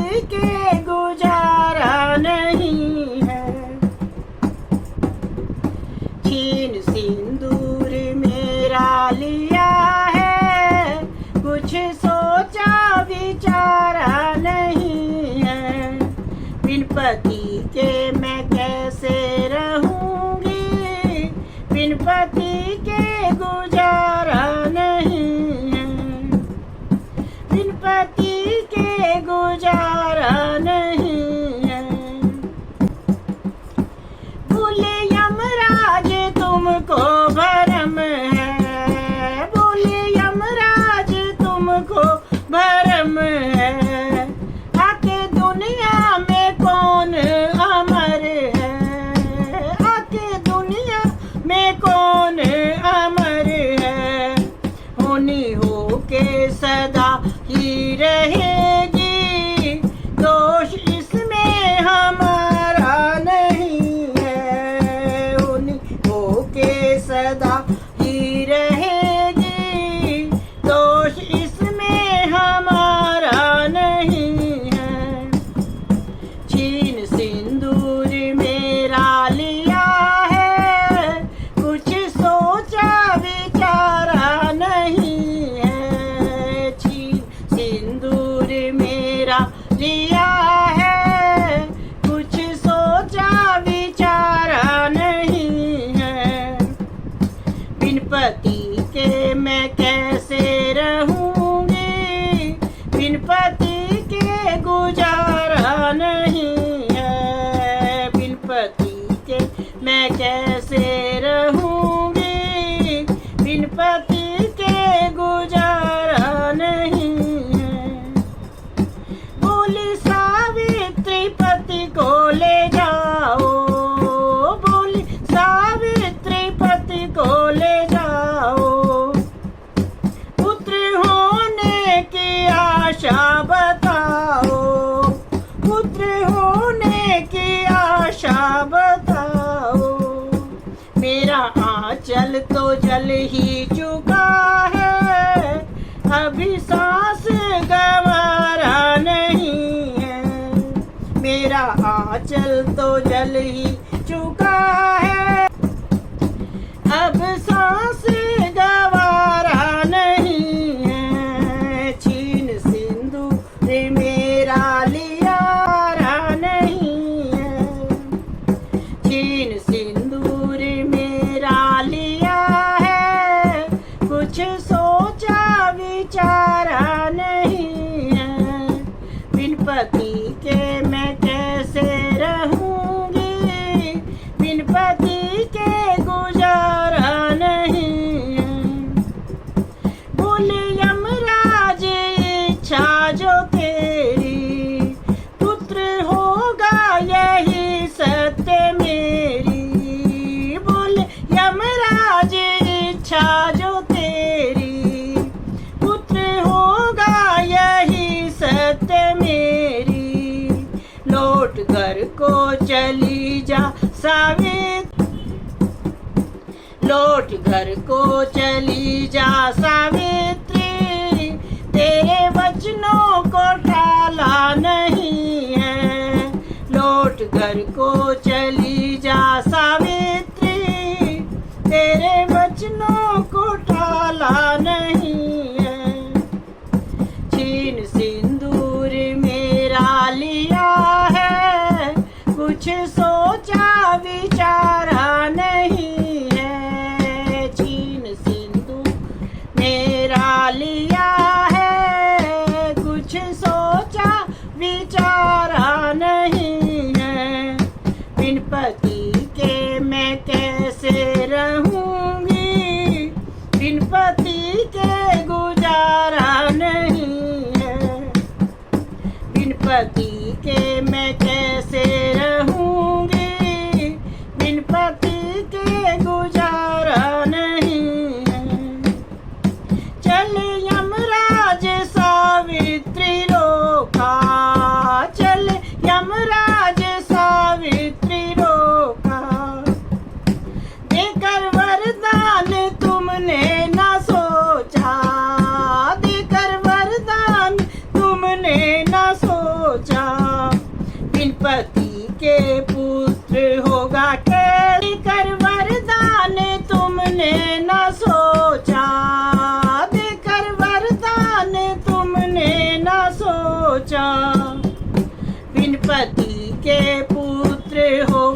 के गुजारा नहीं है। छीन सिंदूर मेरा लिया है, कुछ सोचा विचारा नहीं है। बिन पति के मैं कैसे रहूंगी, बिन पति के गुजारा नहीं है। बिन पति के गुजारा नहीं है। बोले यमराज तुमको भरम है, बोले यमराज तुमको भरम है। आके दुनिया में कौन अमर है, आके दुनिया में कौन अमर है। होनी हो के सदा ही रहेगी, दोष इसमें हमारा नहीं है। होनी हो के सदा ही रहेगी, दोष इसमें हमारा नहीं है। छीन सिंदूर मेरा लिया है, कुछ सोचा विचारा नहीं है। छीन सिंदूर मेरा लिया है, कुछ सोचा विचारा नहीं है। बिन पति के मैं कैसे रहूंगी, बिन पति के गुजारा नहीं है। बिन पति के मैं कैसे रहूंगी, बिन पति के गुजारा नहीं है। बोली सावित्री पति को ले जाओ, बोली सावित्री पति को ले जाओ। पुत्र होने की आशा बताओ, पुत्र होने की आशा बताओ। मेरा आंचल तो जल ही चुका है, अभी सांस गंवारा नहीं है। मेरा आंचल तो जल ही चुका है, अब सांस गंवारा नहीं है। छीन सिंदूर मेरा लिया नहीं है। छीन सिंदूर मेरा लिया है, कुछ सोचा विचारा नहीं है। बिन पति के मैं कैसे रहूंगी, बिन पति के गुजारा नहीं है। बोले यमराज इच्छा जो तेरी, पुत्र होगा यही सत्य मेरी। बोले यमराज इच्छा जो तेरी, पुत्र होगा यही सत्य मेरी। लौट घर को चली जा सावित्री, लौट घर को चली जा सावित्री। तेरे वचनों को टाला नहीं है। लौट घर को चली जा सावित्री, तेरे वचनों को टाला नहीं है। छीन सिंदूर मेरा लिया है, कुछ सोचा विचारा नहीं है। छीन सिंदूर मेरा लिया है, कुछ सोचा विचारा नहीं है। बिन पति के मैं कैसे रहूंगी, बिन पति के गुजारा नहीं है। बिन पति के मैं कैसे रहूंगी, बिन पति के गुजारा नहीं है। चले यमराज सावित्री रोका, चले यमराज सावित्री रोका। देकर वरदान तुमने न सोचा, देकर वरदान तुमने न सोचा। पति के पुत्र हो